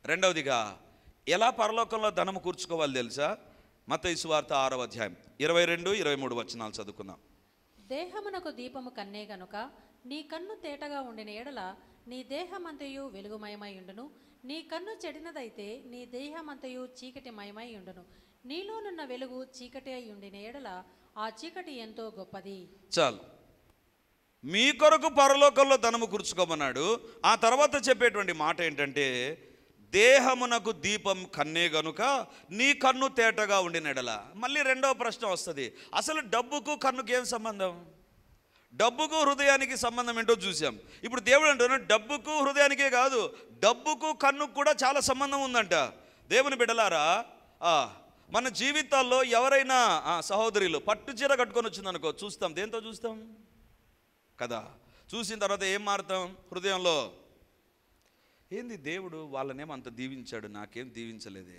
రెండవదిగా ఎలా పరలోకంలో ధనము కూర్చుకోవాలి తెలుసా? మత్తయి సువార్త 6వ అధ్యాయం 22-23 వచనాలు చదువుకుందాం. దేహమునకు దీపము కన్నే గనుక నీ కన్ను తేటగా ఉండిన ఎడల నీ దేహమంతయు వెలుగుమయమై ఉండును. నీ కన్ను చెడినదైతే నీ దేహమంతయు చీకటిమయమై ఉండును. నీలోనున్న వెలుగు చీకటి అయి ఉండిన ఎడల ఆ చీకటి ఎంతో గొప్పది. చాలు, మీ కొరకు పరలోకంలో ధనము కూర్చుకోమన్నాడు. ఆ తర్వాత చెప్పేటువంటి మాట ఏంటంటే, దేహమునకు దీపం కన్నే గనుక నీ కన్ను తేటగా ఉండిన ఎడల. మళ్ళీ రెండవ ప్రశ్న వస్తుంది, అసలు డబ్బుకు కన్నుకి ఏం సంబంధం? డబ్బుకు హృదయానికి సంబంధం ఏంటో చూసాం. ఇప్పుడు దేవుడు అంటున్నాడు, డబ్బుకు హృదయానికే కాదు, డబ్బుకు కన్నుకు కూడా చాలా సంబంధం ఉందంట. దేవుని బిడ్డలారా, మన జీవితాల్లో ఎవరైనా సహోదరులు పట్టు చీర కట్టుకొని వచ్చిందనుకో, చూస్తాం. దేంతో చూస్తాం కదా? చూసిన తర్వాత ఏం మారుతాం హృదయంలో? ఏంది దేవుడు వాళ్ళనేమో అంత దీవించాడు, నాకేం దీవించలేదే.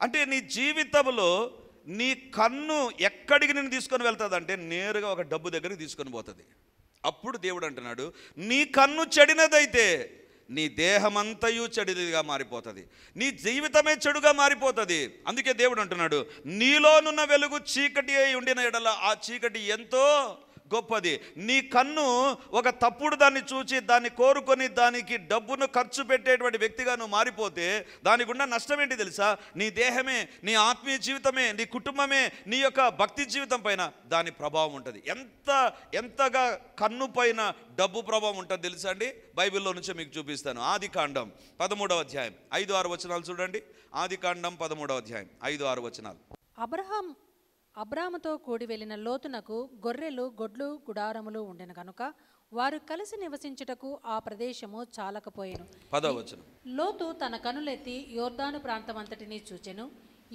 అంటే నీ జీవితంలో నీ కన్ను ఎక్కడికి నేను తీసుకొని వెళ్తుందంటే నేరుగా ఒక డబ్బు దగ్గరికి తీసుకొని పోతుంది. అప్పుడు దేవుడు అంటున్నాడు, నీ కన్ను చెడినదైతే నీ దేహమంతయు చెడుగా మారిపోతుంది, నీ జీవితమే చెడుగా మారిపోతుంది. అందుకే దేవుడు అంటున్నాడు, నీలోనున్న వెలుగు చీకటి అయి ఉండిన ఎడల ఆ చీకటి ఎంతో గొప్పది. నీ కన్ను ఒక తప్పుడు దాన్ని చూచి దాన్ని కోరుకొని దానికి డబ్బును ఖర్చు పెట్టేటువంటి వ్యక్తిగా నువ్వు మారిపోతే దానికి ఉన్న నష్టం ఏంటి తెలుసా? నీ దేహమే, నీ ఆత్మీయ జీవితమే, నీ కుటుంబమే, నీ యొక్క భక్తి జీవితం పైన దాని ప్రభావం ఉంటుంది. ఎంతగా కన్ను పైన డబ్బు ప్రభావం ఉంటుంది తెలుసా అండి? బైబిల్లో నుంచి మీకు చూపిస్తాను. ఆదికాండం 13వ అధ్యాయం 5-6 వచనాలు చూడండి. ఆదికాండం 13వ అధ్యాయం 5-6 వచనాలు. అబ్రాముతో కూడి వెళ్ళిన లోతునకు గొర్రెలు, గొడ్లు, గుడారములు ఉండెను గనుక వారు కలిసి నివసించుటకు ఆ ప్రదేశము చాలకపోయెను. 10వ వచనం. లోతు తన కనులెత్తి యోర్దాను ప్రాంతమంతటినీ చూచెను.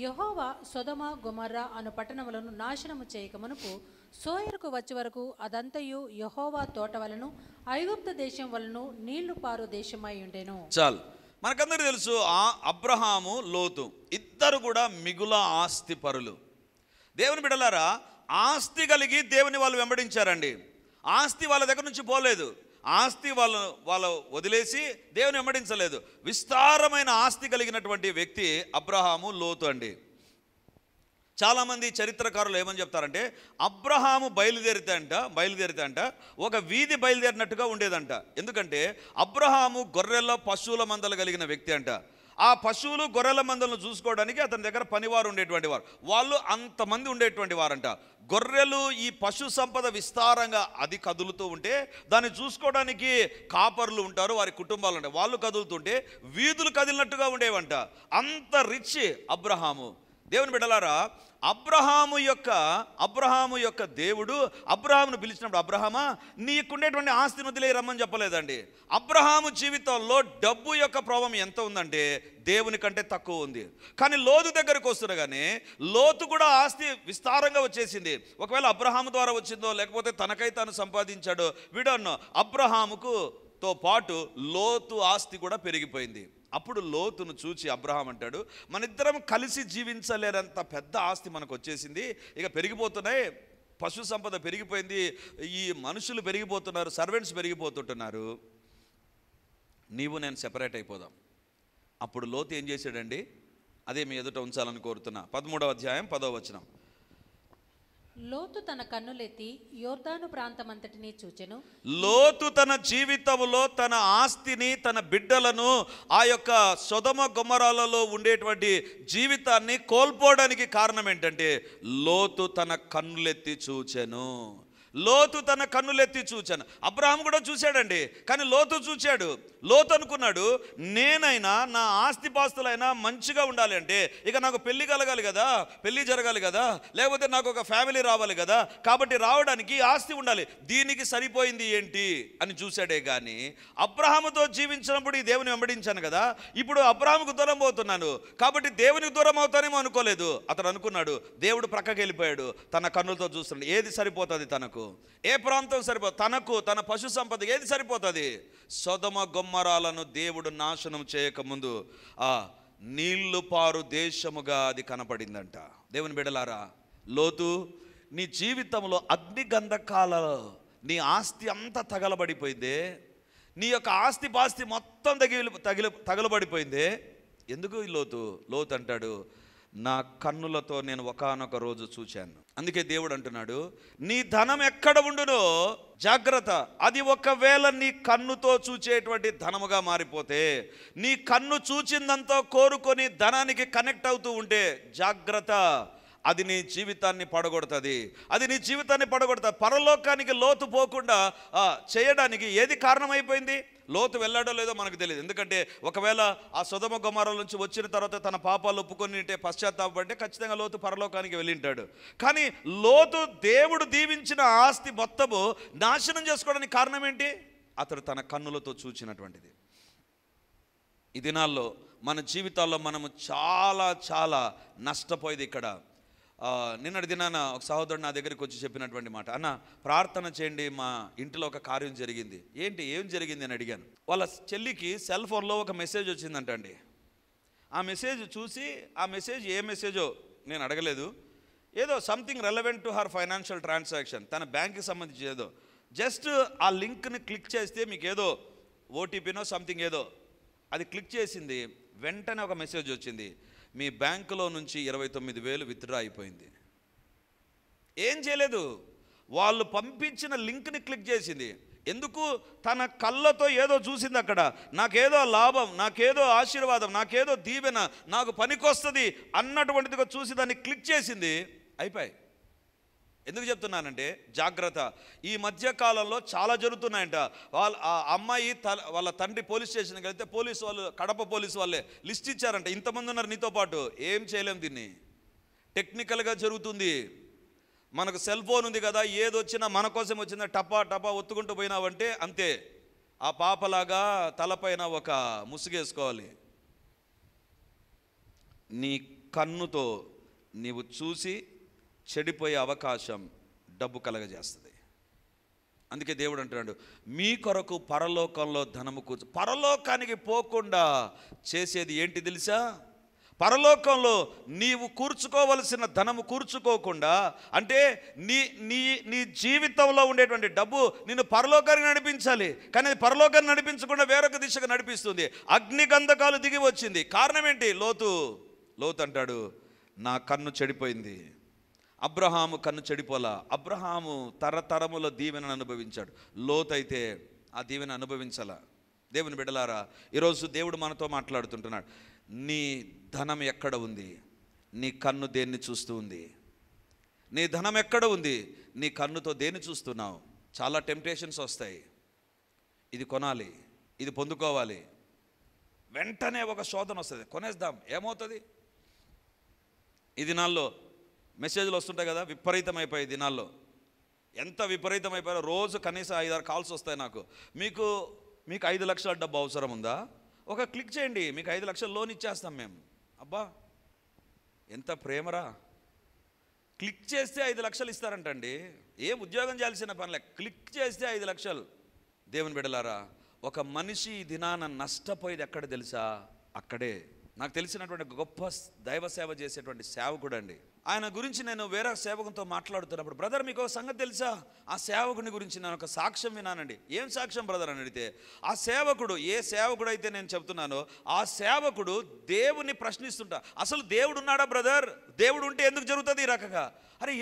యెహోవా సొదొమ, గొమొర్రా అను పట్టణములను నాశనము చేయకమునుపు సోయరుకు వచ్చే వరకు అదంతయు యెహోవా తోట వలను ఐగుప్తు దేశం వలను నీళ్లు పారు దేశమై ఉండెను. చాలు, మనకందరికీ తెలుసు అబ్రహాము, లోతు ఇద్దరు కూడా మిగుల ఆస్తి పరులు. దేవుని బిడ్డలారా, ఆస్తి కలిగి దేవుని వాళ్ళు వెంబడించారండి. ఆస్తి వాళ్ళ దగ్గర నుంచి పోలేదు, ఆస్తి వాళ్ళు వదిలేసి దేవుని వెంబడించలేదు. విస్తారమైన ఆస్తి కలిగినటువంటి వ్యక్తి అబ్రహాము, లోతు అండి. చాలామంది చరిత్రకారులు ఏమని చెప్తారంటే, అబ్రహాము బయలుదేరితే అంట ఒక వీధి బయలుదేరినట్టుగా ఉండేదంట. ఎందుకంటే అబ్రహాము గొర్రెల, పశువుల మందలు కలిగిన వ్యక్తి అంట. ఆ పశువులు, గొర్రెల మందలను చూసుకోవడానికి అతని దగ్గర పనివారు ఉండేటువంటి వారు, వాళ్ళు అంతమంది ఉండేటువంటి వారంట. గొర్రెలు, ఈ పశు సంపద విస్తారంగా అది కదులుతూ ఉంటే దాన్ని చూసుకోవడానికి కాపర్లు ఉంటారు, వారి కుటుంబాలు ఉంటాయి, వాళ్ళు కదులుతుంటే వీధులు కదిలినట్టుగా ఉండేవంట. అంత రిచ్ అబ్రహాము. దేవుని బిడ్డలారా, అబ్రహాము యొక్క దేవుడు అబ్రహామును పిలిచినప్పుడు, అబ్రహామా నీకుండేటువంటి ఆస్తిని వదిలే రమ్మని చెప్పలేదండి. అబ్రహాము జీవితంలో డబ్బు యొక్క ప్రభావం ఎంత ఉందంటే దేవుని కంటే తక్కువ ఉంది. కానీ లోతు దగ్గరకు వస్తుండగానే లోతు కూడా ఆస్తి విస్తారంగా వచ్చేసింది. ఒకవేళ అబ్రహాము ద్వారా వచ్చిందో లేకపోతే తనకై తాను సంపాదించాడో వీడన్నో, అబ్రహాముతో పాటు లోతు ఆస్తి కూడా పెరిగిపోయింది. అప్పుడు లోతును చూచి అబ్రహాం అంటాడు, మన ఇద్దరం కలిసి జీవించలేనంత పెద్ద ఆస్తి మనకు వచ్చేసింది, ఇక పెరిగిపోతున్నాయి, పశు సంపద పెరిగిపోయింది, ఈ మనుషులు పెరిగిపోతున్నారు, సర్వెంట్స్ పెరిగిపోతుంటున్నారు, నీవు నేను సెపరేట్ అయిపోదాం. అప్పుడు లోతు ఏం చేశాడండి? అదే మీ ఎదుట ఉంచాలని కోరుతున్నా. 13వ అధ్యాయం 10వ వచనం. లోతు తన కన్నులెత్తి యోర్దాను ప్రాంతమంతటినీ చూచెను. లోతు తన జీవితంలో తన ఆస్తిని, తన బిడ్డలను, ఆ యొక్క సొదొమ గొమొర్రాలలో ఉండేటువంటి జీవితాన్ని కోల్పోవడానికి కారణం ఏంటంటే లోతు తన కన్నులెత్తి చూచెను. అబ్రహాం కూడా చూశాడండి, కానీ లోతు చూశాడు. లోతు అనుకున్నాడు, నేనైనా నా ఆస్తిపాస్తులైనా మంచిగా ఉండాలి అంటే ఇక నాకు పెళ్లి కలగాలి కదా, పెళ్లి జరగాలి కదా, లేకపోతే నాకు ఒక ఫ్యామిలీ రావాలి కదా, కాబట్టి రావడానికి ఆస్తి ఉండాలి, దీనికి సరిపోయింది ఏంటి అని చూశాడే కానీ అబ్రహాముతో జీవించినప్పుడు ఈ దేవుని వెంబడించాను కదా, ఇప్పుడు అబ్రహాముకు దూరం పోతున్నాను కాబట్టి దేవునికి దూరం అవుతానేమో అనుకోలేదు. అతను అనుకున్నాడు, దేవుడు ప్రక్కకి వెళ్ళిపోయాడు, తన కన్నులతో చూస్తున్నాడు, ఏది సరిపోతుంది తనకు, ఏ ప్రాంతం సరిపోతుంది తనకు, తన పశు సంపద ఏది సరిపోతుంది? సొదొమ గొమొర్రాలను దేవుడు నాశనం చేయకముందు నీళ్లు పారు దేశముగా అది కనపడిందంట. దేవుని బిడ్డలారా, లోతు నీ జీవితంలో అగ్ని గంధకాలలో నీ ఆస్తి అంతా తగలబడిపోయిందే, నీ యొక్క ఆస్తి పాస్తి మొత్తం తగలబడిపోయిందే. ఎందుకు ఈ లోతు అంటాడు, నా కన్నులతో నేను ఒకానొక రోజు చూశాను. అందుకే దేవుడు అంటున్నాడు, నీ ధనం ఎక్కడ ఉండునో జాగ్రత్త. అది ఒకవేళ నీ కన్నుతో చూచేటువంటి ధనముగా మారిపోతే, నీ కన్ను చూచిందంతా కోరుకొని ధనానికి కనెక్ట్ అవుతూ ఉంటే జాగ్రత్త, అది నీ జీవితాన్ని పడగొడుతుంది. పరలోకానికి లోతు పోకుండా చేయడానికి ఏది కారణమైపోయింది? లోతు వెళ్ళాడో లేదో మనకు తెలియదు. ఎందుకంటే ఒకవేళ ఆ సొదొమ గొమొర్రా నుంచి వచ్చిన తర్వాత తన పాపాలు ఒప్పుకొని పశ్చాత్తాపంటే ఖచ్చితంగా లోతు పరలోకానికి వెళ్ళింటాడు. కానీ లోతు దేవుడు దీవించిన ఆస్తి మొత్తము నాశనం చేసుకోవడానికి కారణం ఏంటి? అతడు తన కన్నులతో చూచినటువంటిది. ఈ దినాల్లో మన జీవితాల్లో మనము చాలా నష్టపోయేది ఇక్కడ. నిన్నటి దినాన ఒక సహోదరుడు నా దగ్గరికి వచ్చి చెప్పినటువంటి మాట, అన్న ప్రార్థన చేయండి, మా ఇంట్లో ఒక కార్యం జరిగింది. ఏం జరిగింది అని అడిగాను. వాళ్ళ చెల్లికి సెల్ ఫోన్లో ఒక మెసేజ్ వచ్చిందంటండి. ఆ మెసేజ్ చూసి, ఆ మెసేజ్ ఏ మెసేజో నేను అడగలేదు, ఏదో something relevant to her financial transaction, తన బ్యాంక్కి సంబంధించి ఏదో, జస్ట్ ఆ లింక్ని క్లిక్ చేస్తే మీకు ఏదో ఓటీపీనో సంథింగ్ ఏదో అది క్లిక్ చేసింది. వెంటనే ఒక మెసేజ్ వచ్చింది, మీ బ్యాంకులో నుంచి 29,000 విత్డ్రా అయిపోయింది. ఏం చేయలేదు, వాళ్ళు పంపించిన లింక్ని క్లిక్ చేసింది. ఎందుకు? తన కళ్ళతో ఏదో చూసింది అక్కడ, నాకేదో లాభం, నాకేదో ఆశీర్వాదం, నాకేదో దీవెన, నాకు పనికొస్తుంది అన్నటువంటిదిగా చూసి దాన్ని క్లిక్ చేసింది, అయిపోయి. ఎందుకు చెప్తున్నానంటే జాగ్రత్త. ఈ మధ్యకాలంలో చాలా జరుగుతున్నాయంట. ఆ అమ్మాయి వాళ్ళ తండ్రి పోలీస్ స్టేషన్కి వెళ్తే పోలీసు వాళ్ళు, కడప పోలీసు వాళ్ళే లిస్ట్ ఇచ్చారంట, ఇంతమంది ఉన్నారు నీతో పాటు, ఏం చేయలేం దీన్ని, టెక్నికల్గా జరుగుతుంది. మనకు సెల్ ఫోన్ ఉంది కదా, ఏదొచ్చినా మన కోసం వచ్చిందా టపా ఒత్తుకుంటూ పోయినావంటే అంతే, ఆ పాపలాగా తలపైన ఒక ముసుగేసుకోవాలి. నీ కన్నుతో నీవు చూసి చెడిపోయే అవకాశం డబ్బు కలగజేస్తుంది. అందుకే దేవుడు అంటున్నాడు, మీ కొరకు పరలోకంలో ధనము పరలోకానికి పోకుండా చేసేది ఏంటి తెలుసా? పరలోకంలో నీవు కూర్చుకోవలసిన ధనము కూర్చుకోకుండా, అంటే నీ జీవితంలో ఉండేటువంటి డబ్బు నిన్ను పరలోకానికి నడిపించాలి, కానీ అది పరలోకాన్ని నడిపించకుండా వేరొక దిశగా నడిపిస్తుంది. అగ్నిగంధకాలు దిగి వచ్చింది. కారణం ఏంటి? లోతు అంటాడు, నా కన్ను చెడిపోయింది. అబ్రహాము కన్ను చెడిపోలా, అబ్రహాము తరతరముల దీవెనను అనుభవించాడు. లోతు అయితే ఆ దీవెన అనుభవించాల. దేవుని బిడ్డలారా, ఈరోజు దేవుడు మనతో మాట్లాడుతుంటున్నాడు. నీ ధనం ఎక్కడ ఉంది? నీ కన్ను దేన్ని చూస్తూ ఉంది? నీ ధనం ఎక్కడ ఉంది? నీ కన్నుతో దేన్ని చూస్తున్నావు? చాలా టెంప్టేషన్స్ వస్తాయి. ఇది కొనాలి, ఇది పొందుకోవాలి, వెంటనే ఒక శోధన వస్తుంది, కొనేద్దాం, ఏమవుతుంది? ఈ దినాల్లో మెసేజ్లు వస్తుంటాయి కదా, విపరీతమైపోయాయి దినాల్లో. ఎంత విపరీతమైపోయారో, రోజు కనీసం 5-6 కాల్స్ వస్తాయి నాకు. మీకు 5 లక్షల డబ్బు అవసరం ఉందా? ఒక క్లిక్ చేయండి, మీకు 5 లక్షలు లోన్ ఇచ్చేస్తాం మేము. అబ్బా ఎంత ప్రేమరా! క్లిక్ చేస్తే 5 లక్షలు ఇస్తారంటండి. ఏం ఉద్యోగం చేయాల్సిన పనిలే, క్లిక్ చేస్తే 5 లక్షలు. దేవుని బిడ్డలారా, ఒక మనిషి ఈ దినాన నష్టపోయేది ఎక్కడ తెలుసా? అక్కడే. నాకు తెలిసినటువంటి గొప్ప దైవ సేవ చేసేటువంటి సేవకుడు అండి. ఆయన గురించి నేను వేరే సేవకునితో మాట్లాడుతున్నప్పుడు, బ్రదర్ మీకు ఒక సంగతి తెలుసా? ఆ సేవకుని గురించి నేను ఒక సాక్ష్యం విన్నానండి. ఏం సాక్ష్యం బ్రదర్ అని అడిగితే, ఆ సేవకుడు, ఏ సేవకుడు అయితే నేను చెప్తున్నానో ఆ సేవకుడు దేవుని ప్రశ్నిస్తుంటా, అసలు దేవుడు ఉన్నాడా బ్రదర్? దేవుడు ఉంటే ఎందుకు జరుగుతుంది ఈ రకంగా? అరే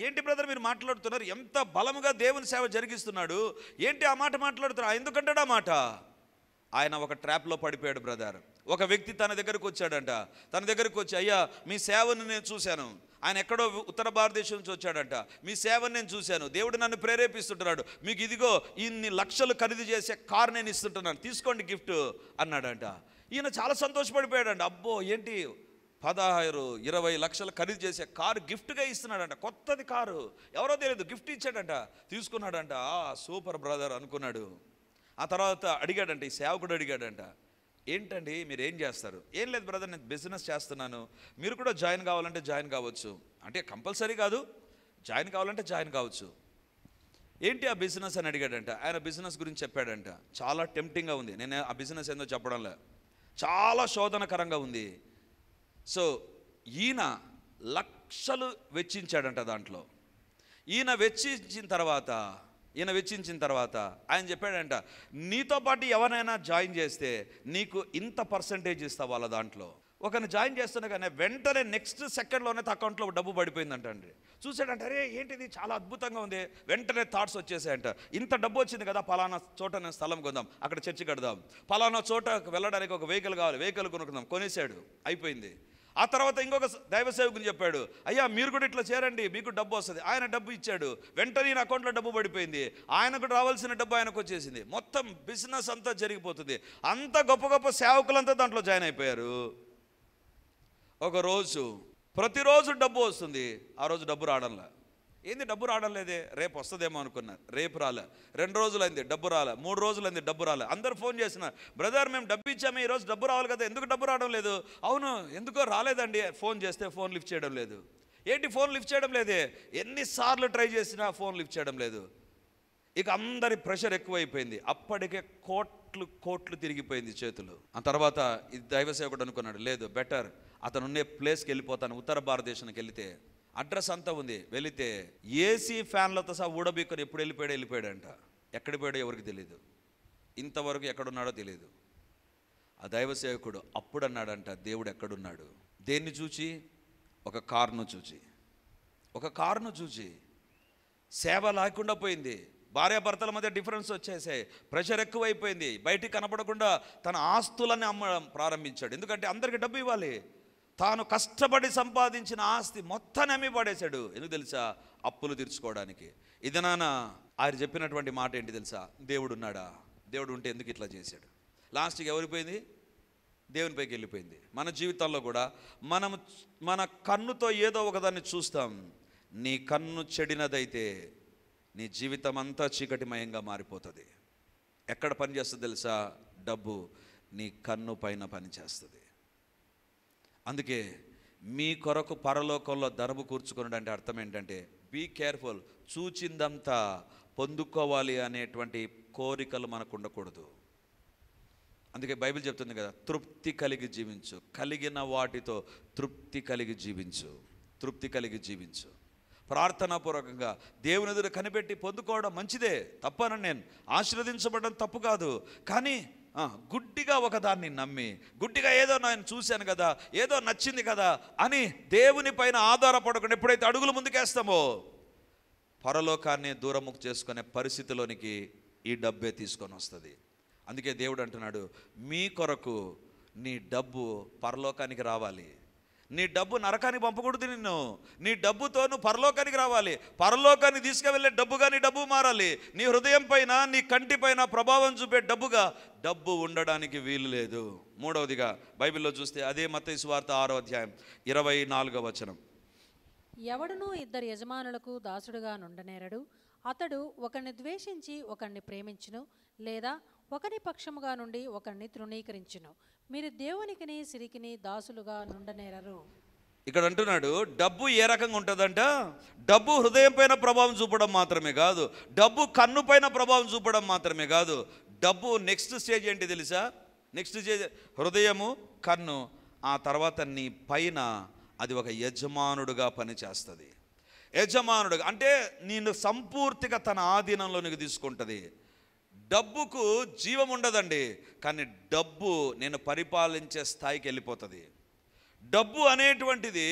ఏంటి బ్రదర్ మీరు మాట్లాడుతున్నారు? ఎంత బలముగా దేవుని సేవ జరిగిస్తున్నాడు, ఏంటి ఆ మాట మాట్లాడుతున్నారు? ఎందుకంటాడు ఆ మాట? ఆయన ఒక ట్రాప్లో పడిపోయాడు బ్రదర్. ఒక వ్యక్తి తన దగ్గరకు వచ్చాడంట. తన దగ్గరకు వచ్చి, అయ్యా మీ సేవను నేను చూశాను. ఆయన ఎక్కడో ఉత్తర భారతదేశం నుంచి వచ్చాడంట. మీ సేవను నేను చూశాను, దేవుడు నన్ను ప్రేరేపిస్తుంటున్నాడు, మీకు ఇదిగో ఇన్ని లక్షలు ఖరీదు చేసే కారు నేను ఇస్తుంటున్నాను, తీసుకోండి గిఫ్ట్ అన్నాడంట. ఈయన చాలా సంతోషపడిపోయాడంట. అబ్బో ఏంటి 15-20 లక్షలు ఖరీదు చేసే కారు గిఫ్ట్గా ఇస్తున్నాడంట, కొత్తది కారు, ఎవరో తెలియదు, గిఫ్ట్ ఇచ్చాడంట, తీసుకున్నాడంట. సూపర్ బ్రదర్ అనుకున్నాడు. ఆ తర్వాత అడిగాడంట, ఈ సేవకుడు అడిగాడంట, ఏంటండి మీరు ఏం చేస్తారు? ఏం లేదు బ్రదర్, నేను బిజినెస్ చేస్తున్నాను, మీరు కూడా జాయిన్ కావాలంటే జాయిన్ కావచ్చు. అంటే కంపల్సరీ కాదు, జాయిన్ కావాలంటే జాయిన్ కావచ్చు. ఏంటి ఆ బిజినెస్ అని అడిగాడంట. ఆయన బిజినెస్ గురించి చెప్పాడంట. చాలా టెంప్టింగ్గా ఉంది, నేను ఆ బిజినెస్ ఏందో చెప్పడంలే, చాలా శోధనకరంగా ఉంది. సో ఈయన లక్షలు వెచ్చించాడంట దాంట్లో. ఈయన వెచ్చించిన తర్వాత ఈయన వెచ్చించిన తర్వాత ఆయన చెప్పాడంట, నీతో పాటు ఎవరైనా జాయిన్ చేస్తే నీకు ఇంత పర్సంటేజ్ ఇస్తా వాళ్ళ దాంట్లో. ఒకరిని జాయిన్ చేస్తున్నా కానీ వెంటనే నెక్స్ట్ సెకండ్లోనే అకౌంట్లో డబ్బు పడిపోయిందంటండి. చూసాడంట, అరే ఏంటిది చాలా అద్భుతంగా ఉంది. వెంటనే థాట్స్ వచ్చేసాయంట, ఇంత డబ్బు వచ్చింది కదా, పలానా చోట నేను స్థలం కొందాం, అక్కడ చర్చి కడదాం, పలానా చోట వెళ్ళడానికి ఒక వెహికల్ కావాలి, వెహికల్ కొనుక్కుందాం. కొనేసాడు, అయిపోయింది. ఆ తర్వాత ఇంకొక దైవ సేవకుని చెప్పాడు, అయ్యా మీరు కూడా ఇట్లా చేరండి, మీకు డబ్బు వస్తుంది. ఆయన డబ్బు ఇచ్చాడు, వెంటనే ఈయన అకౌంట్లో డబ్బు పడిపోయింది. ఆయనకు రావాల్సిన డబ్బు ఆయనకు వచ్చేసింది. మొత్తం బిజినెస్ అంతా జరిగిపోతుంది. అంత గొప్ప గొప్ప సేవకులంతా దాంట్లో జాయిన్ అయిపోయారు. ఒకరోజు ప్రతిరోజు డబ్బు వస్తుంది, ఆ రోజు డబ్బు రావడంలా. ఏంది డబ్బు రావడం లేదే, రేపు వస్తుందేమో అనుకున్నారు. రేపు రాలే. 2 రోజులైంది డబ్బు రాలే. 3 రోజులైంది డబ్బు రాలే. అందరు ఫోన్ చేస్తున్నారు, బ్రదర్ మేము డబ్బు ఇచ్చాము, ఈరోజు డబ్బు రావాలి కదా, ఎందుకు డబ్బు రావడం లేదు? అవును, ఎందుకో రాలేదండి. ఫోన్ చేస్తే ఫోన్ లిఫ్ట్ చేయడం లేదు. ఏంటి ఫోన్ లిఫ్ట్ చేయడం లేదే? ఎన్నిసార్లు ట్రై చేసినా ఫోన్ లిఫ్ట్ చేయడం లేదు. ఇక అందరి ప్రెషర్ ఎక్కువైపోయింది. అప్పటికే కోట్లు తిరిగిపోయింది చేతులు. ఆ తర్వాత ఈ దైవ సేవకుడు అనుకున్నాడు, లేదు బెటర్ అతను ఉండే ప్లేస్కి వెళ్ళిపోతాను. ఉత్తర భారతదేశానికి వెళితే అడ్రస్ అంతా ఉంది. వెళితే ఏసీ ఫ్యాన్లతో సహా ఊడబీకొని ఎప్పుడు వెళ్ళిపోయాడంట. ఎక్కడికి పోయాడో ఎవరికి తెలియదు. ఇంతవరకు ఎక్కడున్నాడో తెలియదు. ఆ దైవ సేవకుడు అప్పుడు అన్నాడంట, దేవుడు ఎక్కడున్నాడు? దేన్ని చూచి? ఒక కారును చూచి. సేవ లేకుండా పోయింది. భార్యాభర్తల మధ్య డిఫరెన్స్ వచ్చేసాయి. ప్రెషర్ ఎక్కువైపోయింది. బయటికి కనపడకుండా తన ఆస్తులన్నీ అమ్మడం ప్రారంభించాడు. ఎందుకంటే అందరికీ డబ్బు ఇవ్వాలి. తాను కష్టపడి సంపాదించిన ఆస్తి మొత్తాన్ని అమ్మి పడేశాడు. ఎందుకు తెలుసా? అప్పులు తీర్చుకోవడానికి. ఇది ఆయన చెప్పినటువంటి మాట ఏంటి తెలుసా? దేవుడు ఉన్నాడా? దేవుడు ఉంటే ఎందుకు ఇట్లా చేశాడు? లాస్ట్కి ఎవరిపోయింది? దేవునిపైకి వెళ్ళిపోయింది. మన జీవితంలో కూడా మన కన్నుతో ఏదో ఒకదాన్ని చూస్తాం. నీ కన్ను చెడినదైతే నీ జీవితం అంతా చీకటిమయంగా మారిపోతుంది. ఎక్కడ పనిచేస్తుంది తెలుసా? డబ్బు నీ కన్ను పైన పనిచేస్తుంది. అందుకే మీ కొరకు పరలోకంలో ధనము కూర్చుకున్నాడు అంటే అర్థం ఏంటంటే, బీ కేర్ఫుల్. చూచిందంతా పొందుకోవాలి అనేటువంటి కోరికలు మనకు ఉండకూడదు. అందుకే బైబిల్ చెప్తుంది కదా, తృప్తి కలిగి జీవించు. కలిగిన వాటితో తృప్తి కలిగి జీవించు. ప్రార్థనాపూర్వకంగా దేవుని ఎదురు కనిపెట్టి పొందుకోవడం మంచిదే, తప్పనని నేను ఆశీర్వదించబడడం తప్పు కాదు. కానీ గుడ్డిగా ఒకదాన్ని నమ్మి, గుడ్డిగా ఏదో నేను చూశాను కదా, ఏదో నచ్చింది కదా అని దేవుని పైన ఆధారపడకుండా ఎప్పుడైతే అడుగులు ముందుకేస్తామో పరలోకాన్ని దూరముకు చేసుకునే పరిస్థితిలోనికి ఈ డబ్బే తీసుకొని వస్తుంది. అందుకే దేవుడు అంటున్నాడు, మీ కొరకు నీ డబ్బు పరలోకానికి రావాలి. నీ డబ్బు నరకానికి పంపకూడదు. నీ డబ్బుతో నువ్వు పరలోకానికి రావాలి. పరలోకానికి తీసుకువెళ్ళే డబ్బుగా నీ డబ్బు మారాలి. నీ హృదయం పైన, నీ కంటి పైన ప్రభావం చూపే డబ్బుగా డబ్బు ఉండడానికి వీలు లేదు. మూడవదిగా బైబిల్లో చూస్తే అదే మత్తయి సువార్త 6వ అధ్యాయం 24వ వచనం, ఎవడునూ 2 యజమానులకు దాసుడుగా నుండనేరడు. అతడు ఒకరిని ద్వేషించి ఒకరిని ప్రేమించును, లేదా ఒకరి పక్షముగా నుండి ఒకరిని తృణీకరించును. మీరు దేవునికిని సిరికిని దాసులుగా నుండనేరరు. ఇక్కడ అంటున్నాడు, డబ్బు ఏ రకంగా ఉంటుందంట? డబ్బు హృదయం పైన ప్రభావం చూపడం మాత్రమే కాదు, డబ్బు కన్ను పైన ప్రభావం చూపడం మాత్రమే కాదు. డబ్బు నెక్స్ట్ స్టేజ్ ఏంటి తెలుసా? నెక్స్ట్ స్టేజ్ హృదయము, కన్ను, ఆ తర్వాత నీ పైన అది ఒక యజమానుడుగా పనిచేస్తుంది. యజమానుడుగా అంటే నేను సంపూర్తిగా తన ఆధీనంలోనికి తీసుకుంటుంది. డబ్బుకు జీవం ఉండదండి, కానీ డబ్బు నేను పరిపాలించే స్థాయికి వెళ్ళిపోతుంది. డబ్బు అనేటువంటిది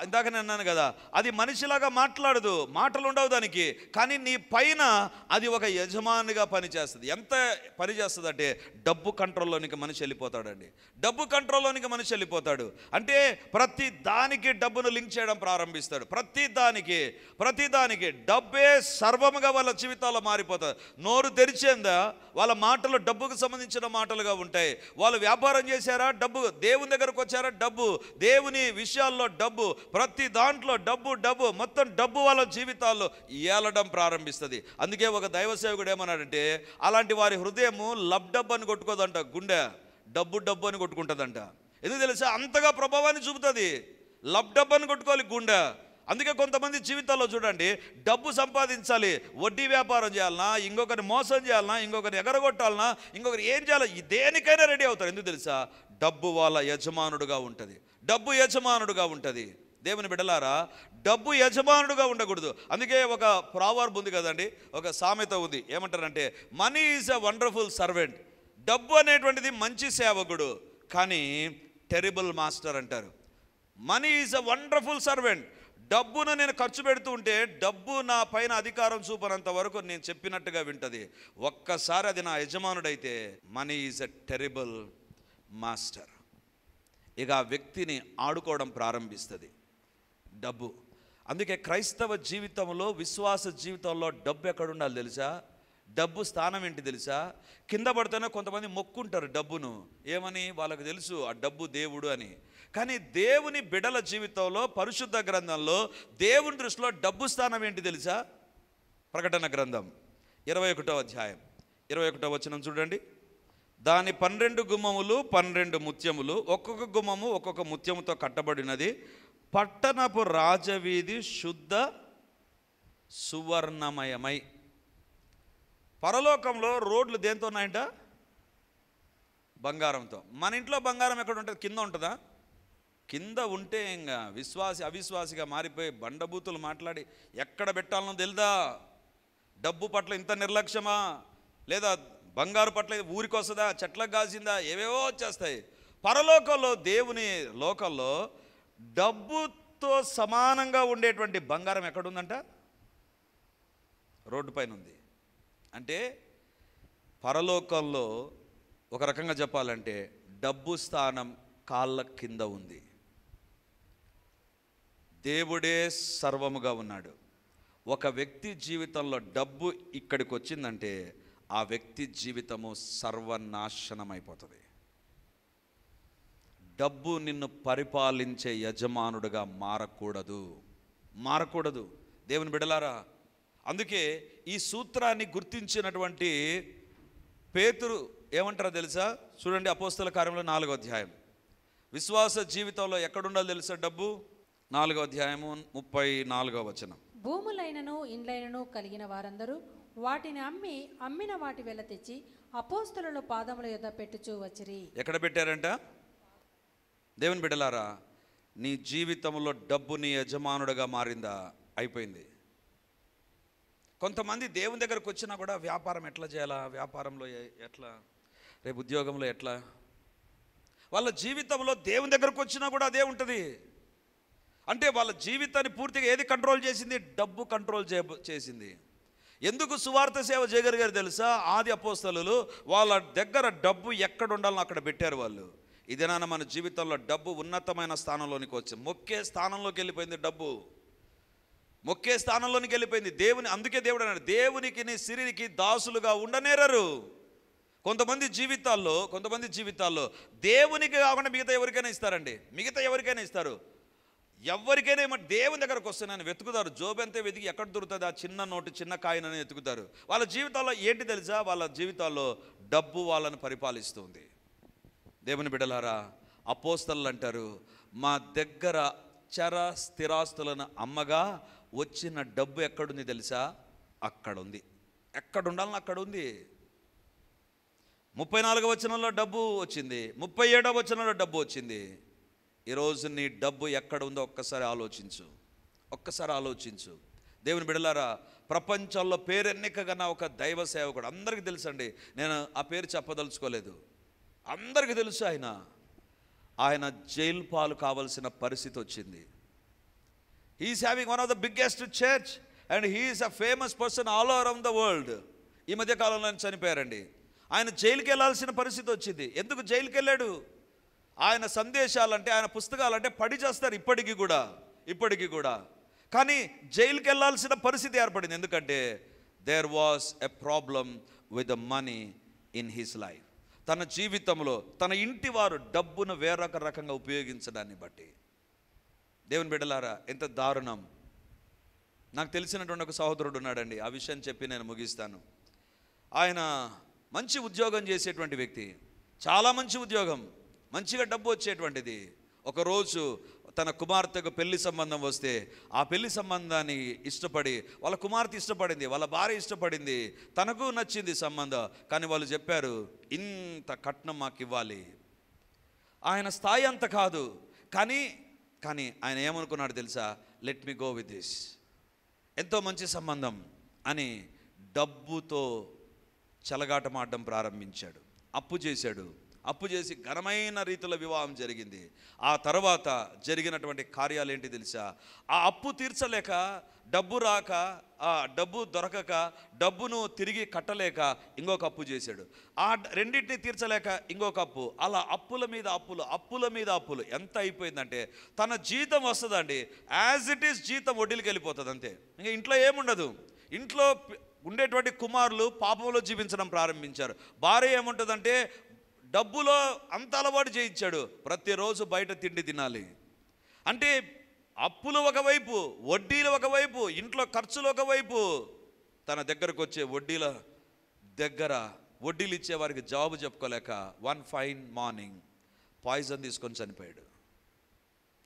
ఇందాక నేను అన్నాను కదా, అది మనిషిలాగా మాట్లాడదు, మాటలు ఉండవు దానికి, కానీ నీ పైన అది ఒక యజమానిగా పనిచేస్తుంది. ఎంత పనిచేస్తుంది అంటే డబ్బు కంట్రోల్లోనికి మనిషి వెళ్ళిపోతాడండి. డబ్బు కంట్రోల్లోనికి మనిషి వెళ్ళిపోతాడు అంటే ప్రతి దానికి డబ్బును లింక్ చేయడం ప్రారంభిస్తాడు. ప్రతి దానికి డబ్బే సర్వముగా వాళ్ళ జీవితాల్లో మారిపోతారు. నోరు తెరిచేందా వాళ్ళ మాటలు డబ్బుకు సంబంధించిన మాటలుగా ఉంటాయి. వాళ్ళు వ్యాపారం చేశారా, డబ్బు. దేవుని దగ్గరకు వచ్చారా, డబ్బు. దేవుని విషయాల్లో డబ్బు. ప్రతి దాంట్లో డబ్బు. మొత్తం డబ్బు వాళ్ళ జీవితాల్లో ఏలడం ప్రారంభిస్తుంది. అందుకే ఒక దైవ సేవకుడు ఏమన్నాడంటే, అలాంటి వారి హృదయము లబ్ అని కొట్టుకోదంట, గుండె డబ్బు అని కొట్టుకుంటుందంట. ఎందుకు తెలుసా? అంతగా ప్రభావాన్ని చూపుతుంది. లబ్ అని కొట్టుకోవాలి గుండె. అందుకే కొంతమంది జీవితాల్లో చూడండి, డబ్బు సంపాదించాలి, వడ్డీ వ్యాపారం చేయాలన్నా, ఇంకొకరిని మోసం చేయాలన్నా, ఇంకొకరిని ఎగరగొట్టాలన్నా, ఇంకొకరు ఏం చేయాలి, దేనికైనా రెడీ అవుతారు. ఎందుకు తెలుసా? డబ్బు వాళ్ళ యజమానుడుగా ఉంటుంది. దేవుని బిడ్డలారా, డబ్బు యజమానుడుగా ఉండకూడదు. అందుకే ఒక ప్రావర్బ్ ఉంది కదండి, ఒక సామెత ఉంది. ఏమంటారంటే, money is a wonderful servant. డబ్బు అనేటువంటిది మంచి సేవకుడు, కానీ టెరిబుల్ మాస్టర్ అంటారు. Money is a wonderful servant. డబ్బును నేను ఖర్చు పెడుతూ ఉంటే డబ్బు నా పైన అధికారం చూపనంత వరకు నేను చెప్పినట్టుగా వింటది. ఒక్కసారి అది నా యజమానుడైతే money is a terrible master. ఇక ఆ వ్యక్తిని ఆడుకోవడం ప్రారంభిస్తుంది డబ్బు. అందుకే క్రైస్తవ జీవితంలో, విశ్వాస జీవితంలో డబ్బు ఎక్కడ ఉండాలి తెలుసా? డబ్బు స్థానం ఏంటి తెలుసా? కింద పడితేనే కొంతమంది మొక్కుంటారు డబ్బును. ఏమని? వాళ్ళకు తెలుసు ఆ డబ్బు దేవుడు అని. కానీ దేవుని బిడల జీవితంలో, పరిశుద్ధ గ్రంథంలో దేవుని దృష్టిలో డబ్బు స్థానం ఏంటి తెలుసా? ప్రకటన గ్రంథం 21వ అధ్యాయం 21వ వచనం చూడండి. దాని 12 గుమ్మములు 12 ముత్యములు, ఒక్కొక్క గుమ్మము ఒక్కొక్క ముత్యముతో కట్టబడినది. పట్టణపు రాజవీధి శుద్ధ సువర్ణమయమై. పరలోకంలో రోడ్లు దేంతో ఉన్నాయంట? బంగారంతో. మన ఇంట్లో బంగారం ఎక్కడ ఉంటుంది? కింద ఉంటుందా? కింద ఉంటే ఇంకా అవిశ్వాసిగా మారిపోయి బండబూతులు మాట్లాడి ఎక్కడ పెట్టాలనో తెలుదా? డబ్బు పట్ల ఇంత నిర్లక్ష్యమా? లేదా బంగారు పట్ల ఊరికి వస్తుందా? చెట్లకు కాసిందా? ఏవేవో వచ్చేస్తాయి. పరలోకంలో, దేవుని లోకంలో డబ్బుతో సమానంగా ఉండేటువంటి బంగారం ఎక్కడుందంట? రోడ్డు పైన ఉంది. అంటే పరలోకంలో ఒక రకంగా చెప్పాలంటే డబ్బు స్థానం కాళ్ళ కింద ఉంది. దేవుడే సర్వముగా ఉన్నాడు. ఒక వ్యక్తి జీవితంలో డబ్బు ఇక్కడికి వచ్చిందంటే ఆ వ్యక్తి జీవితము సర్వనాశనమైపోతుంది. డబ్బు నిన్ను పరిపాలించే యజమానుడుగా మారకూడదు. దేవుని బిడ్డలారా, అందుకే ఈ సూత్రాన్ని గుర్తించినటువంటి పేతురు ఏమంటారో తెలుసా? చూడండి, అపోస్తల కార్యంలో 4వ అధ్యాయం. విశ్వాస జీవితంలో ఎక్కడుండాలి తెలుసా డబ్బు? 4వ అధ్యాయము 34వ వచనం. భూములైనను ఇండ్లైనను కలిగిన వారందరూ వాటిని అమ్మిన వాటి వెల తెచ్చి అపోస్తలుల పాదముల యొద్ద పెట్టుచూ వచ్చిరి. ఎక్కడ పెట్టారంట? దేవుని బిడ్డలారా, నీ జీవితంలో డబ్బు నీ యజమానుడుగా మారిందా? అయిపోయింది. కొంతమంది దేవుని దగ్గరకు వచ్చినా కూడా వ్యాపారం ఎట్లా చేయాలా, వ్యాపారంలో ఎట్లా, రేపు ఉద్యోగంలో ఎట్లా, వాళ్ళ జీవితంలో దేవుని దగ్గరకు వచ్చినా కూడా అదే ఉంటుంది. అంటే వాళ్ళ జీవితాన్ని పూర్తిగా ఏది కంట్రోల్ చేసింది? డబ్బు కంట్రోల్ చేసింది. ఎందుకు సువార్త సేవ చేయగలిగారు తెలుసా? ఆది అపోస్తలులు వాళ్ళ దగ్గర డబ్బు ఎక్కడ ఉండాలో అక్కడ పెట్టారు వాళ్ళు. ఇదేనా మన జీవితంలో డబ్బు ఉన్నతమైన స్థానంలోనికి వచ్చింది. మొక్కే స్థానంలోకి వెళ్ళిపోయింది డబ్బు. మొక్కే స్థానంలోనికి వెళ్ళిపోయింది. అందుకే దేవుడు అన్నాడు, దేవునికి నీ సిరికి దాసులుగా ఉండనేరరు. కొంతమంది జీవితాల్లో దేవునికి కాకుండా మిగతా ఎవరికైనా ఇస్తారండి. ఎవరికైనా ఎవరికైనా దేవుని దగ్గరకు వస్తే నన్ను వెతుకుతారు. జోబెంతే వెతికి ఎక్కడ దొరుకుతుంది ఆ చిన్న నోటు, చిన్న కాయనని వెతుకుతారు. వాళ్ళ జీవితాల్లో ఏంటి తెలుసా? వాళ్ళ జీవితాల్లో డబ్బు వాళ్ళని పరిపాలిస్తుంది. దేవుని బిడ్డలారా, అపోస్తలులు అంటారు, మా దగ్గర చర స్థిరాస్తులను అమ్మగా వచ్చిన డబ్బు ఎక్కడుంది తెలుసా? అక్కడ ఉంది. ఎక్కడ ఉండాలని అక్కడ ఉంది. 34వ వచనంలో డబ్బు వచ్చింది, 37వ వచనంలో డబ్బు వచ్చింది. ఈరోజు నీ డబ్బు ఎక్కడ ఉందో ఒక్కసారి ఆలోచించు. దేవుని బిడ్డలారా, ప్రపంచంలో పేరెన్నికగన్న ఒక దైవ సేవకుడు అందరికీ తెలుసండి. నేను ఆ పేరు చెప్పదలుచుకోలేదు. అందరికీ తెలుసు. ఆయన జైలు పాలు కావాల్సిన పరిస్థితి వచ్చింది. He is having one of the biggest church and he is a famous person all around the world. ఈ మధ్య కాలంలో ఆయన చనిపోయారండి. ఆయన జైలుకి వెళ్ళాల్సిన పరిస్థితి వచ్చింది. ఎందుకు జైలుకి వెళ్ళాడు? ఆయన సందేశాలంటే, ఆయన పుస్తకాలంటే పడి చేస్తారు ఇప్పటికీ కూడా. కానీ జైలుకి వెళ్ళాల్సిన పరిస్థితి ఏర్పడింది. ఎందుకంటే there was a problem with the money in his life. తన జీవితంలో తన ఇంటి వారు డబ్బును వేరొక రకంగా ఉపయోగించడాన్ని బట్టి. దేవుని బిడ్డలారా, ఎంత దారుణం. నాకు తెలిసినటువంటి ఒక సహోదరుడు ఉన్నాడండి. ఆ విషయం చెప్పి నేను ముగిస్తాను. ఆయన మంచి ఉద్యోగం చేసేటువంటి వ్యక్తి, చాలా మంచి ఉద్యోగం, మంచిగా డబ్బు వచ్చేటువంటిది. ఒకరోజు తన కుమార్తెకు పెళ్లి సంబంధం వస్తే ఆ పెళ్లి సంబంధాన్ని ఇష్టపడి, వాళ్ళ కుమార్తె ఇష్టపడింది, వాళ్ళ భార్య ఇష్టపడింది, తనకు నచ్చింది సంబంధం. కానీ వాళ్ళు చెప్పారు, ఇంత కట్నం మాకు ఇవ్వాలి. ఆయన స్థాయి అంత కాదు, కానీ కానీ ఆయన ఏమనుకున్నాడు తెలుసా? Let me go with this, ఎంతో మంచి సంబంధం అని డబ్బుతో చెలగాటమాడడం ప్రారంభించాడు. అప్పు చేశాడు. అప్పు చేసి ఘనమైన రీతిలో వివాహం జరిగింది. ఆ తర్వాత జరిగినటువంటి కార్యాలు ఏంటి తెలుసా? ఆ అప్పు తీర్చలేక, డబ్బు రాక, ఆ డబ్బు దొరకక, డబ్బును తిరిగి కట్టలేక ఇంకొక అప్పు చేశాడు. ఆ రెండింటిని తీర్చలేక ఇంకొక అప్పు, అలా అప్పుల మీద అప్పులు, అప్పుల మీద అప్పులు. ఎంత అయిపోయిందంటే తన జీతం వస్తుందండి, యాజ్ ఇట్ ఈస్ జీతం వడ్డీలకి వెళ్ళిపోతుంది అంతే. ఇంకా ఇంట్లో ఏముండదు. ఇంట్లో ఉండేటువంటి కుమారులు పాపంలో జీవించడం ప్రారంభించారు. భార్య ఏముంటుందంటే డబ్బులో అంత అలవాటు చేయించాడు, ప్రతిరోజు బయట తిండి తినాలి. అంటే అప్పులు ఒకవైపు, వడ్డీలు ఒకవైపు, ఇంట్లో ఖర్చులు ఒకవైపు. తన దగ్గరకు వచ్చే వడ్డీల దగ్గర వడ్డీలు ఇచ్చేవారికి జవాబు చెప్పుకోలేక వన్ ఫైన్ మార్నింగ్ పాయిజన్ తీసుకొని చనిపోయాడు.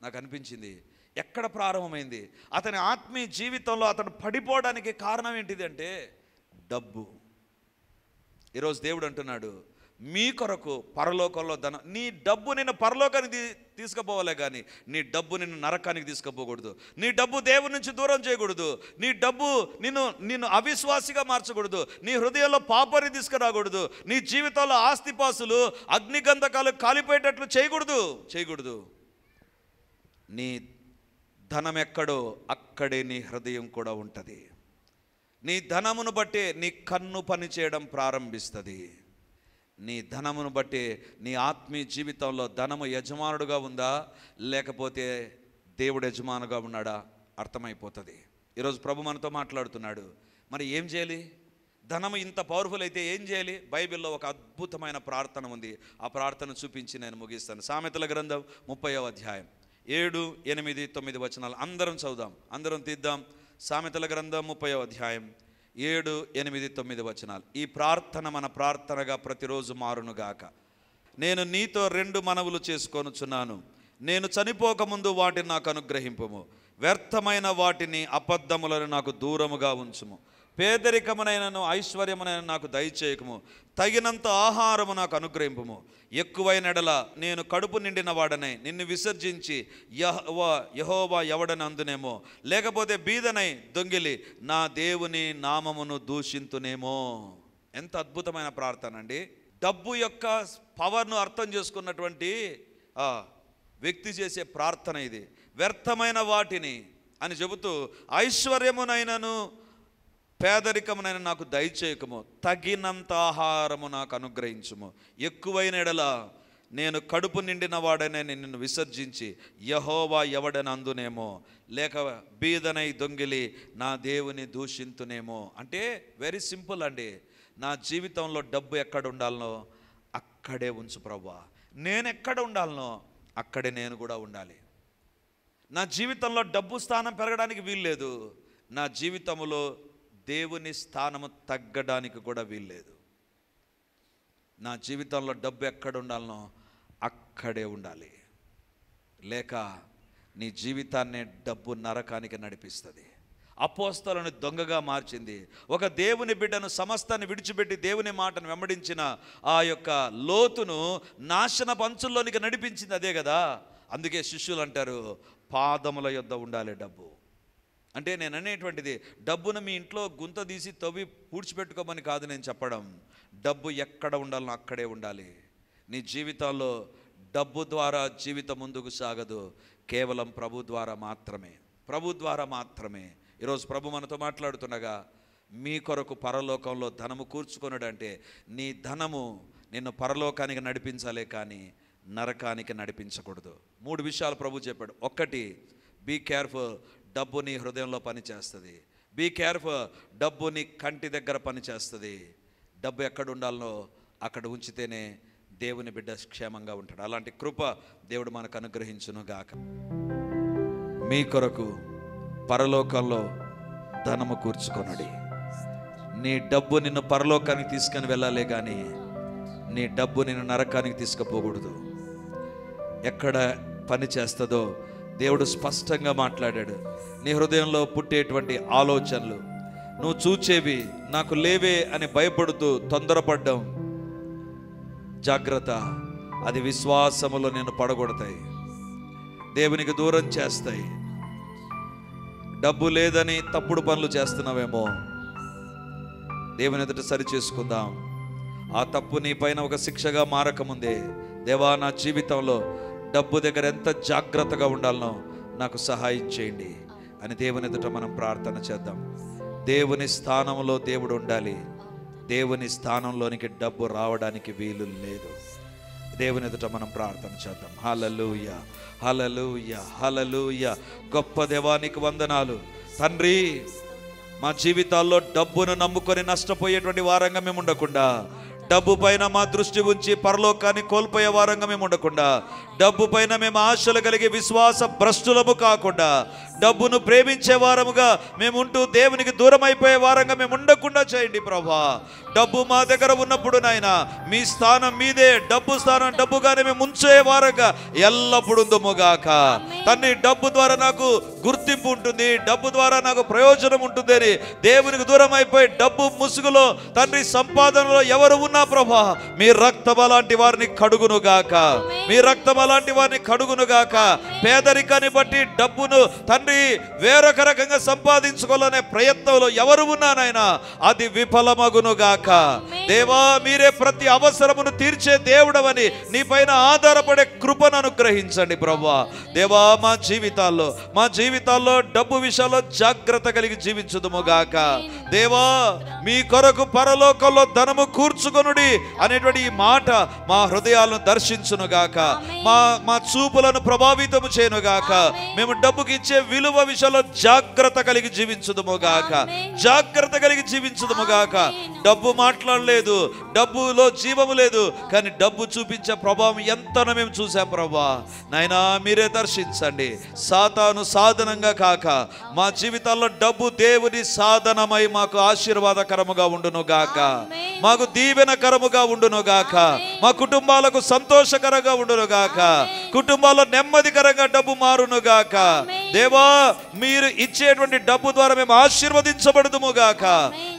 నాకు అనిపించింది, ఎక్కడ ప్రారంభమైంది అతని ఆత్మీయ జీవితంలో అతను పడిపోవడానికి కారణం ఏంటిది అంటే డబ్బు. ఈరోజు దేవుడు అంటున్నాడు, మీ కొరకు పరలోకంలో ధనం, నీ డబ్బు నిన్ను పరలోకానికి తీసుకుపోవాలే కానీ నీ డబ్బు నిన్ను నరకానికి తీసుకుపోకూడదు. నీ డబ్బు దేవుని నుంచి దూరం చేయకూడదు. నీ డబ్బు నిన్ను అవిశ్వాసిగా మార్చకూడదు. నీ హృదయంలో పాపాన్ని తీసుకురాకూడదు. నీ జీవితంలో ఆస్తిపాసులు అగ్నిగంధకాలు కాలిపోయేటట్లు చేయకూడదు. నీ ధనం ఎక్కడో అక్కడే నీ హృదయం కూడా ఉంటుంది. నీ ధనమును బట్టే నీ కన్ను పని చేయడం ప్రారంభిస్తుంది. నీ ధనమును బట్టి నీ ఆత్మీయ జీవితంలో ధనము యజమానుడుగా ఉందా లేకపోతే దేవుడు యజమానుగా ఉన్నాడా అర్థమైపోతుంది. ఈరోజు ప్రభు మనతో మాట్లాడుతున్నాడు. మరి ఏం చేయాలి? ధనము ఇంత పవర్ఫుల్ అయితే ఏం చేయాలి? బైబిల్లో ఒక అద్భుతమైన ప్రార్థన ఉంది. ఆ ప్రార్థన చూపించి నేను ముగిస్తాను. సామెతల గ్రంథం 30వ అధ్యాయం 7, 8, 9 వచనాలు అందరం చదువుదాం, అందరం తీద్దాం. సామెతల గ్రంథం 30వ అధ్యాయం 7, 8, 9 వచనాలు. ఈ ప్రార్థన మన ప్రార్థనగా ప్రతిరోజు మారునుగాక. నేను నీతో 2 మనవులు చేసుకొనుచున్నాను. నేను చనిపోకముందు వాటిని నాకు అనుగ్రహింపుము. వ్యర్థమైన వాటిని, అబద్ధములను నాకు దూరముగా ఉంచుము. పేదరికమునైనను ఐశ్వర్యమునైన నాకు దయచేయకము. తగినంత ఆహారము నాకు అనుగ్రహింపుము. ఎక్కువైన ఎడల నేను కడుపు నిండిన వాడనై నిన్ను విసర్జించి యెహోవా ఎవడని అందునేమో, లేకపోతే బీదనై దొంగిలి నా దేవుని నామమును దూషింతునేమో. ఎంత అద్భుతమైన ప్రార్థన అండి. డబ్బు యొక్క పవర్ను అర్థం చేసుకున్నటువంటి వ్యక్తి చేసే ప్రార్థన ఇది. వ్యర్థమైన వాటిని అని చెబుతూ ఐశ్వర్యమునైనను పేదరికమునైనా నాకు దయచేయకము. తగినంత ఆహారము నాకు అనుగ్రహించుము. ఎక్కువైన ఎడల నేను కడుపు నిండిన వాడనే నిన్ను విసర్జించి యెహోవా ఎవడని అందునేమో, లేక బీదనై దొంగిలి నా దేవుని దూషింతునేమో. అంటే వెరీ సింపుల్ అండి. నా జీవితంలో డబ్బు ఎక్కడ ఉండాలనో అక్కడే ఉంచు ప్రభువా. నేను ఎక్కడ ఉండాలనో అక్కడే నేను కూడా ఉండాలి. నా జీవితంలో డబ్బు స్థానం పెరగడానికి వీల్లేదు. నా జీవితంలో దేవుని స్థానము తగ్గడానికి కూడా వీల్లేదు. నా జీవితంలో డబ్బు ఎక్కడ ఉండాలనో అక్కడే ఉండాలి. లేక నీ జీవితాన్ని డబ్బు నరకానికి నడిపిస్తుంది. అపోస్తలుని దొంగగా మార్చింది. ఒక దేవుని బిడ్డను సమస్తాన్ని విడిచిపెట్టి దేవుని మాటను వెంబడించిన ఆ యొక్క లోతును నాశన పంచుల్లోనికి నడిపించింది అదే కదా. అందుకే శిష్యులు అంటారు, పాదముల యొద్ద ఉండాలి డబ్బు. అంటే నేను అనేటువంటిది డబ్బును మీ ఇంట్లో గుంత తీసి తవ్వి పూడ్చిపెట్టుకోమని కాదు నేను చెప్పడం. డబ్బు ఎక్కడ ఉండాలనో అక్కడే ఉండాలి. నీ జీవితంలో డబ్బు ద్వారా జీవితం ముందుకు సాగదు. కేవలం ప్రభు ద్వారా మాత్రమే. ఈరోజు ప్రభు మనతో మాట్లాడుతుండగా మీ కొరకు పరలోకంలో ధనము కూర్చుకొనుడంటే నీ ధనము నిన్ను పరలోకానికి నడిపించాలే కానీ నరకానికి నడిపించకూడదు. 3 విషయాలు ప్రభు చెప్పాడు. 1, బీ కేర్ఫుల్, డబ్బు నీ హృదయంలో పనిచేస్తుంది. బీ కేర్ఫుల్, డబ్బు నీ కంటి దగ్గర పనిచేస్తుంది. డబ్బు ఎక్కడ ఉండాలనో అక్కడ ఉంచితేనే దేవుని బిడ్డ క్షేమంగా ఉంటాడు. అలాంటి కృప దేవుడు మనకు అనుగ్రహించును గాక. మీ కొరకు పరలోకంలో ధనము కూర్చుకొనుడి. నీ డబ్బు నిన్ను పరలోకానికి తీసుకొని వెళ్ళాలే కానీ నీ డబ్బు నిన్ను నరకానికి తీసుకుపోకూడదు. ఎక్కడ పని చేస్తుందో దేవుడు స్పష్టంగా మాట్లాడాడు. నీ హృదయంలో పుట్టేటువంటి ఆలోచనలు, నువ్వు చూచేవి నాకు లేవే అని భయపడుతూ తొందరపడ్డం జాగ్రత్త. అది విశ్వాసములో నిన్ను పడగొడతాయి. దేవునికి దూరం చేస్తాయి. డబ్బు లేదని తప్పుడు పనులు చేస్తున్నావేమో, దేవుని ఎదుట సరి చేసుకుందాం. ఆ తప్పు నీ పైన ఒక శిక్షగా మారకముందే, దేవా నా జీవితంలో డబ్బు దగ్గర ఎంత జాగ్రత్తగా ఉండాలనో నాకు సహాయం చేయండి అని దేవుని ఎదుట మనం ప్రార్థన చేద్దాం. దేవుని స్థానంలో దేవుడు ఉండాలి. దేవుని స్థానంలోనికి డబ్బు రావడానికి వీలు లేదు. దేవుని ఎదుట మనం ప్రార్థన చేద్దాం. హల్లెలూయా, హల్లెలూయా, హల్లెలూయా. గొప్ప దేవానికి వందనాలు తండ్రి. మా జీవితాల్లో డబ్బును నమ్ముకొని నష్టపోయేటువంటి వారంగా మేము ఉండకుండా, డబ్బు పైన మా దృష్టి ఉంచి పరలోకాన్ని కోల్పోయే వారంగా మేము ఉండకుండా, డబ్బు పైన మేము ఆశలు కలిగి విశ్వాస భ్రష్టులము కాకుండా, డబ్బును ప్రేమించే వారముగా మేము ఉంటూ దేవునికి దూరం అయిపోయే వారంగా మేము ఉండకుండా చేయండి ప్రభా. డబ్బు మా దగ్గర ఉన్నప్పుడు నాయన మీ స్థానం మీదే, డబ్బు స్థానం డబ్బుగానే మేము ఉంచే వారంగా ఎల్లప్పుడూ ఉందుముగాక. తండ్రి, డబ్బు ద్వారా నాకు గుర్తింపు ఉంటుంది, డబ్బు ద్వారా నాకు ప్రయోజనం ఉంటుంది అని దేవునికి దూరం అయిపోయి డబ్బు ముసుగులో తండ్రి సంపాదనలో ఎవరు ఉన్నా ప్రభా, మీ రక్తం అలాంటి వారిని కడుగునుగాక, మీ రక్తం అలాంటి వారిని కడుగునుగాక. పేదరికాన్ని బట్టి డబ్బును తండ్రి వేరొక రకంగా సంపాదించుకోవాలనే ప్రయత్నంలో ఎవరు ఉన్నానైనా అది విఫలమగునుగాక. దేవా, మీరే ప్రతి అవసరమును తీర్చే దేవుడవని నీ పైన ఆధారపడే కృపను అనుగ్రహించండి ప్రభా. దేవా, మా జీవితాల్లో డబ్బు విషయంలో జాగ్రత్త కలిగి జీవించుదుముగాక. దేవా, మీ కొరకు పరలోకంలో ధనము కూర్చుకొనుడి అనేటువంటి ఈ మాట మా హృదయాలను దర్శించునుగాక, మా చూపులను ప్రభావితము చేయనుగాక. మేము డబ్బుకి ఇచ్చే విలువ విషయంలో జాగ్రత్త కలిగి జీవించుదుముగాక, జాగ్రత్త కలిగి జీవించుదుముగాక. డబ్బు మాట్లాడలేదు, డబ్బులో జీవము లేదు, కానీ డబ్బు చూపించే ప్రభావం ఎంతనో మేము చూసాం ప్రభా. నాయనా, మీరే దర్శించండి. సాతాను సాధనంగా కాక మా జీవితాల్లో డబ్బు దేవుని సాధనమై మాకు ఆశీర్వాదకరముగా ఉండునుగాక, మాకు దీవెనకరముగా ఉండునుగాక, మా కుటుంబాలకు సంతోషకరంగా ఉండునుగాక, కుటుంబాల్లో నెమ్మదికరంగా డబ్బు మారునుగాక. దేవా, మీరు ఇచ్చేటువంటి డబ్బు ద్వారా మేము ఆశీర్వదించబడుదుముగాక.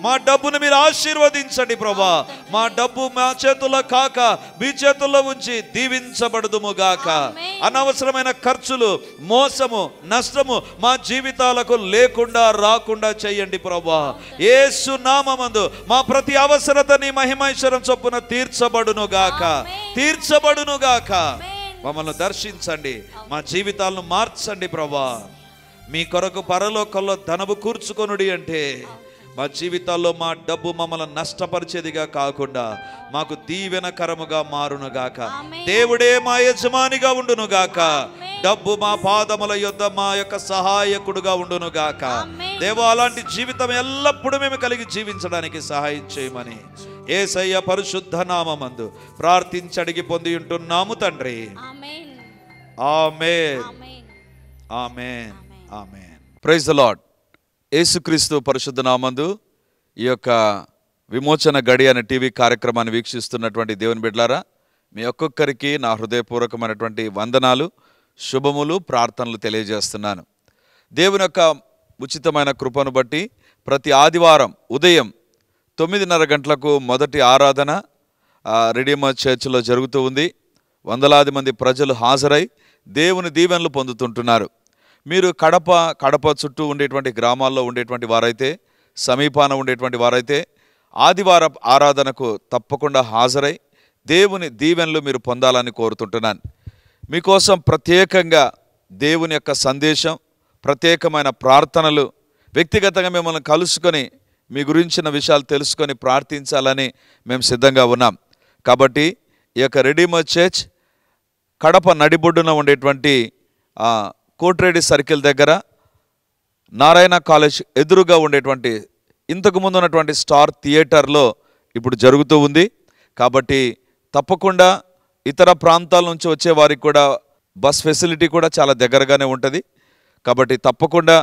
మా డబ్బును మీరు ఆశీర్వదించండి ప్రభా. మా డబ్బు మా చేతుల్లో కాక మీ చేతుల్లో ఉంచి దీవించబడుదుముగాక. అనవసరమైన ఖర్చులు, మోసము, నష్టము మా జీవితాలకు లేకుండా రాకుండా చేయండి ప్రభా. యేసు నామమందు మా ప్రతి అవసరత నీ మహిమైశ్వరం చొప్పున తీర్చబడునుగాక, తీర్చబడునుగాక. మమ్మల్ని దర్శించండి, మా జీవితాలను మార్చండి ప్రభా. మీ కొరకు పరలోకంలో ధనము కూర్చుకొనుడి అంటే మా జీవితాల్లో మా డబ్బు మమ్మల్ని నష్టపరిచేదిగా కాకుండా మాకు దీవెనకరముగా మారునుగాక. దేవుడే మా యజమానిగా ఉండునుగాక, డబ్బు మా పాదముల యొద్ద మా యొక్క సహాయకుడుగా ఉండునుగాక. దేవా, అలాంటి జీవితం ఎల్లప్పుడూ మేము కలిగి జీవించడానికి సహాయం చేయమని యేసయ్య పరిశుద్ధ నామమందు ప్రార్థించి అడిగి పొంది ఉంటున్నాము తండ్రి. ఆమేన్, ఆమేన్, ఆమేన్. Praise the Lord. యేసుక్రీస్తు పరిశుద్ధ నామందు ఈ యొక్క విమోచన గడి అనే టీవీ కార్యక్రమాన్ని వీక్షిస్తున్నటువంటి దేవుని బిడ్డలారా, మీ ఒక్కొక్కరికి నా హృదయపూర్వకమైనటువంటి వందనాలు, శుభములు, ప్రార్థనలు తెలియజేస్తున్నాను. దేవుని యొక్క ఉచితమైన కృపను బట్టి ప్రతి ఆదివారం ఉదయం 9:30 గంటలకు మొదటి ఆరాధన రెడీమర్ చర్చిలో జరుగుతూ ఉంది. వందలాది మంది ప్రజలు హాజరై దేవుని దీవెనలు పొందుతుంటున్నారు. మీరు కడప చుట్టూ ఉండేటువంటి గ్రామాల్లో ఉండేటువంటి వారైతే, సమీపాన ఉండేటువంటి వారైతే ఆదివారం ఆరాధనకు తప్పకుండా హాజరై దేవుని దీవెనలు మీరు పొందాలని కోరుతుంటున్నాను. మీకోసం ప్రత్యేకంగా దేవుని యొక్క సందేశం, ప్రత్యేకమైన ప్రార్థనలు, వ్యక్తిగతంగా మిమ్మల్ని కలుసుకొని మీ గురించిన విషయాలు తెలుసుకొని ప్రార్థించాలని మేము సిద్ధంగా ఉన్నాం. కాబట్టి ఈ యొక్క రెడీమర్ చర్చ్ కడప నడిబొడ్డున ఉండేటువంటి కోట్రేడి సర్కిల్ దగ్గర నారాయణ కాలేజ్ ఎదురుగా ఉండేటువంటి ఇంతకుముందు ఉన్నటువంటి స్టార్ థియేటర్లో ఇప్పుడు జరుగుతూ ఉంది. కాబట్టి తప్పకుండా ఇతర ప్రాంతాల నుంచి వచ్చే వారికి కూడా బస్ ఫెసిలిటీ కూడా చాలా దగ్గరగానే ఉంటుంది. కాబట్టి తప్పకుండా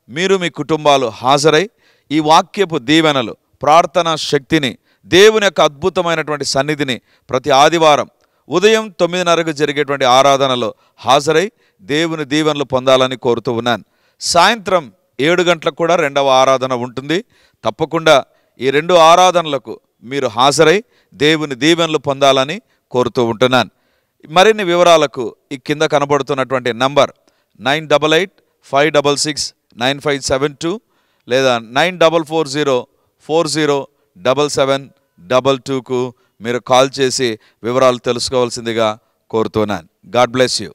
మీరు మీ కుటుంబాలు హాజరై ఈ వాక్యపు దీవెనలు, ప్రార్థనా శక్తిని, దేవుని యొక్క అద్భుతమైనటువంటి సన్నిధిని ప్రతి ఆదివారం ఉదయం 9:30కు జరిగేటువంటి ఆరాధనలో హాజరై దేవుని దీవెనలు పొందాలని కోరుతూ ఉన్నాను. సాయంత్రం 7 గంటలకు కూడా 2వ ఆరాధన ఉంటుంది. తప్పకుండా ఈ 2 ఆరాధనలకు మీరు హాజరై దేవుని దీవెనలు పొందాలని కోరుతూ ఉంటున్నాను. మరిన్ని వివరాలకు ఈ కింద కనబడుతున్నటువంటి నంబర్ 988-566-9572 లేదా 9440-407722కు మీరు కాల్ చేసి వివరాలు తెలుసుకోవాల్సిందిగా కోరుతున్నాను. God bless you.